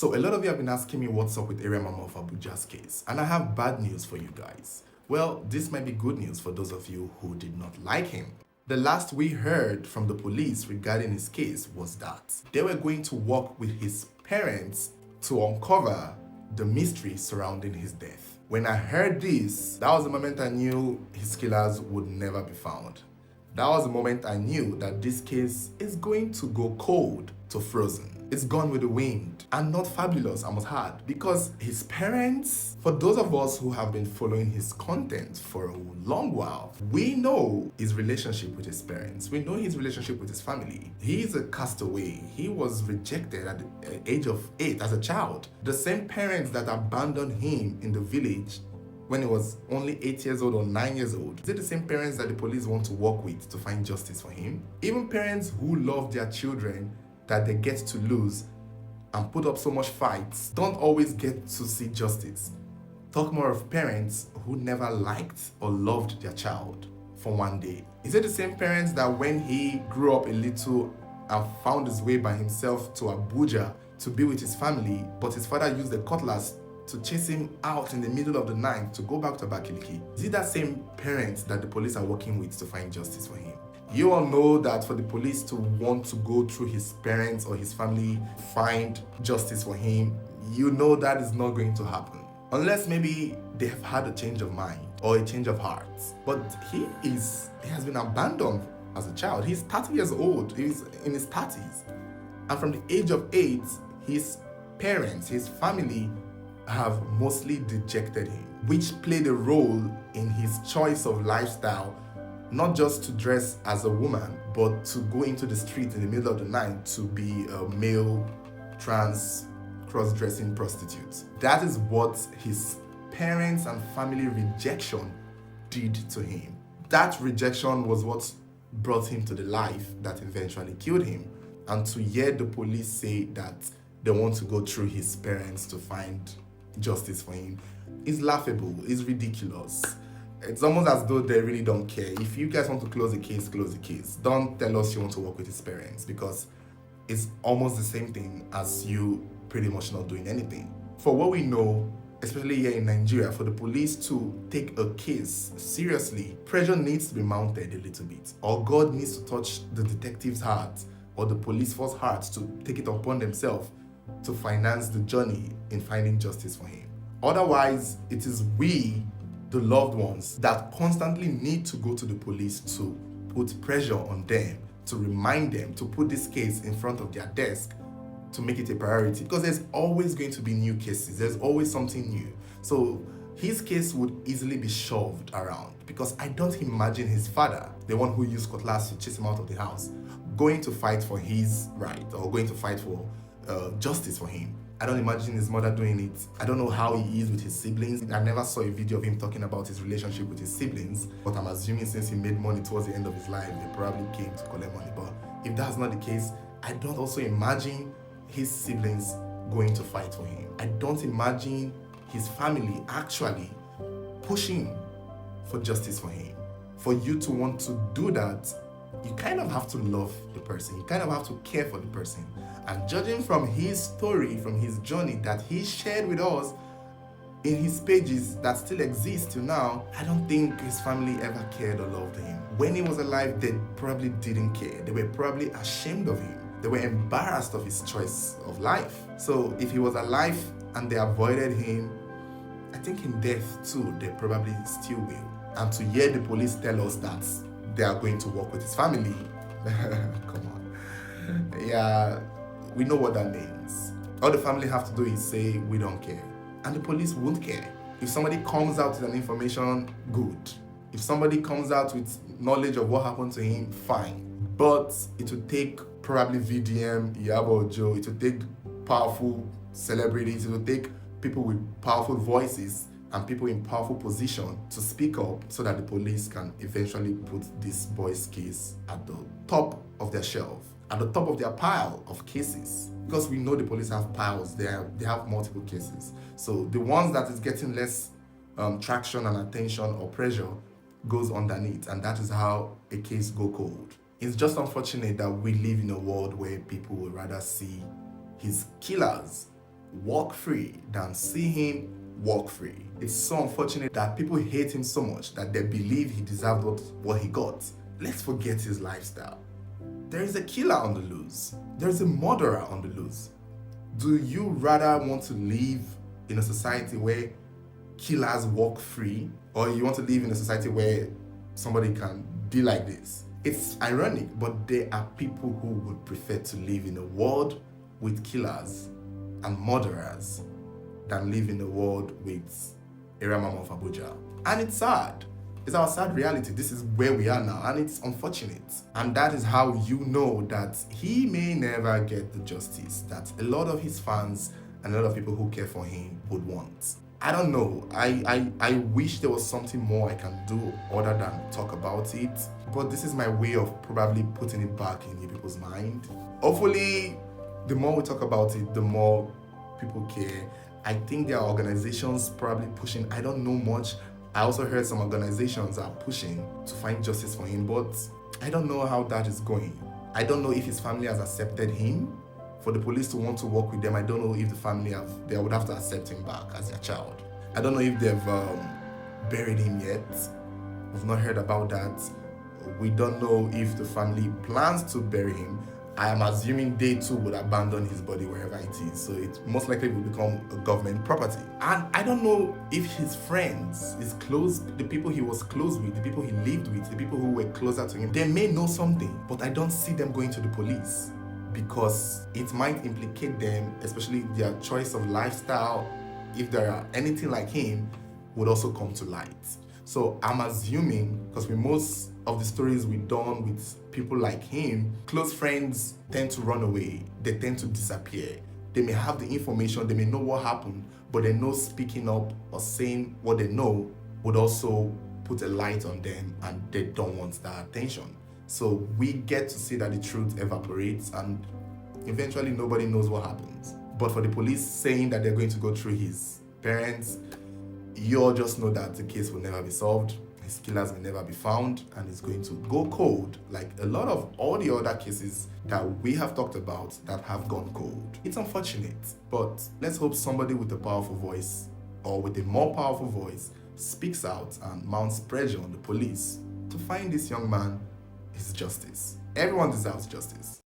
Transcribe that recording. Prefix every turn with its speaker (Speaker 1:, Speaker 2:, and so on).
Speaker 1: So a lot of you have been asking me what's up with Area Mama of Abuja's case, and I have bad news for you guys. Well, this might be good news for those of you who did not like him. The last we heard from the police regarding his case was that they were going to work with his parents to uncover the mystery surrounding his death. When I heard this, that was the moment I knew his killers would never be found. That was the moment I knew that this case is going to go cold to frozen. It's gone with the wind, and not fabulous, I must add, because his parents, for those of us who have been following his content for a long while, we know his relationship with his parents. We know his relationship with his family. He is a castaway. He was rejected at the age of 8 as a child. The same parents that abandoned him in the village when he was only 8 years old or 9 years old. Is it the same parents that the police want to work with to find justice for him? Even parents who love their children that they get to lose and put up so much fights don't always get to see justice. Talk more of parents who never liked or loved their child for one day. Is it the same parents that when he grew up a little and found his way by himself to Abuja to be with his family, but his father used the cutlass to chase him out in the middle of the night to go back to Abakaliki? Is it that same parents that the police are working with to find justice for him? You all know that for the police to want to go through his parents or his family, find justice for him, you know that is not going to happen. Unless maybe they have had a change of mind or a change of heart. But he has been abandoned as a child. He's 30 years old. He's in his 30s. And from the age of 8, his parents, his family have mostly dejected him, which played a role in his choice of lifestyle, not just to dress as a woman, but to go into the street in the middle of the night to be a male trans cross-dressing prostitute. That is what his parents and family rejection did to him. That rejection was what brought him to the life that eventually killed him. And to hear the police say that they want to go through his parents to find justice for him is laughable, is ridiculous. It's almost as though they really don't care. If you guys want to close the case, close the case. Don't tell us you want to work with his parents, because it's almost the same thing as you pretty much not doing anything. For what we know, especially here in Nigeria, for the police to take a case seriously, pressure needs to be mounted a little bit, or God needs to touch the detective's heart or the police force heart to take it upon themselves to finance the journey in finding justice for him. Otherwise, it is we, the loved ones, that constantly need to go to the police to put pressure on them, to remind them to put this case in front of their desk, to make it a priority, because there's always going to be new cases. There's always something new. So his case would easily be shoved around, because I don't imagine his father, the one who used cutlass to chase him out of the house, going to fight for his right or going to fight for justice for him. I don't imagine his mother doing it. I don't know how he is with his siblings. I never saw a video of him talking about his relationship with his siblings, but I'm assuming since he made money towards the end of his life, they probably came to collect money. But if that's not the case, I don't also imagine his siblings going to fight for him. I don't imagine his family actually pushing for justice for him. For you to want to do that, you kind of have to love the person. You kind of have to care for the person. And judging from his story, from his journey that he shared with us in his pages that still exist till now, I don't think his family ever cared or loved him. When he was alive, they probably didn't care. They were probably ashamed of him. They were embarrassed of his choice of life. So if he was alive and they avoided him, I think in death too, they probably still will. And to hear the police tell us that they are going to work with his family, come on. Yeah, we know what that means. All the family have to do is say, we don't care. And the police won't care. If somebody comes out with an information, good. If somebody comes out with knowledge of what happened to him, fine. But it would take probably VDM, Iyabo Ojo, it would take powerful celebrities, it would take people with powerful voices and people in powerful position to speak up so that the police can eventually put this boy's case at the top of their shelf, at the top of their pile of cases. Because we know the police have piles, they have multiple cases. So the ones that is getting less traction and attention or pressure goes underneath, and that is how a case go cold. It's just unfortunate that we live in a world where people would rather see his killers walk free than see him walk free. It's so unfortunate that people hate him so much that they believe he deserved what he got. Let's forget his lifestyle. There is a killer on the loose. There's a murderer on the loose. Do you rather want to live in a society where killers walk free, or you want to live in a society where somebody can be like this? It's ironic, but there are people who would prefer to live in a world with killers and murderers than live in a world with area mama of Abuja. And it's sad. It's our sad reality. This is where we are now, and it's unfortunate. And that is how you know that he may never get the justice that a lot of his fans and a lot of people who care for him would want. I don't know. I wish there was something more I can do other than talk about it. But this is my way of probably putting it back in you people's mind. Hopefully, the more we talk about it, the more people care. I think there are organizations probably pushing. I don't know much. I also heard some organizations are pushing to find justice for him, but I don't know how that is going. I don't know if his family has accepted him. For the police to want to work with them, I don't know if the family they would have to accept him back as their child. I don't know if they've buried him yet. We've not heard about that. We don't know if the family plans to bury him. I am assuming they too would abandon his body wherever it is, so it most likely will become a government property. And I don't know if his friends, his close, the people he was close with, the people he lived with, the people who were closer to him, they may know something, but I don't see them going to the police because it might implicate them, especially their choice of lifestyle, if there are anything like him, would also come to light. So I'm assuming, because with most of the stories we've done with people like him, close friends tend to run away. They tend to disappear. They may have the information, they may know what happened, but they know speaking up or saying what they know would also put a light on them, and they don't want that attention. So we get to see that the truth evaporates and eventually nobody knows what happens. But for the police saying that they're going to go through his parents, you all just know that the case will never be solved, his killers will never be found, and it's going to go cold like a lot of all the other cases that we have talked about that have gone cold. It's unfortunate, but let's hope somebody with a powerful voice or with a more powerful voice speaks out and mounts pressure on the police to find this young man his justice. Everyone deserves justice.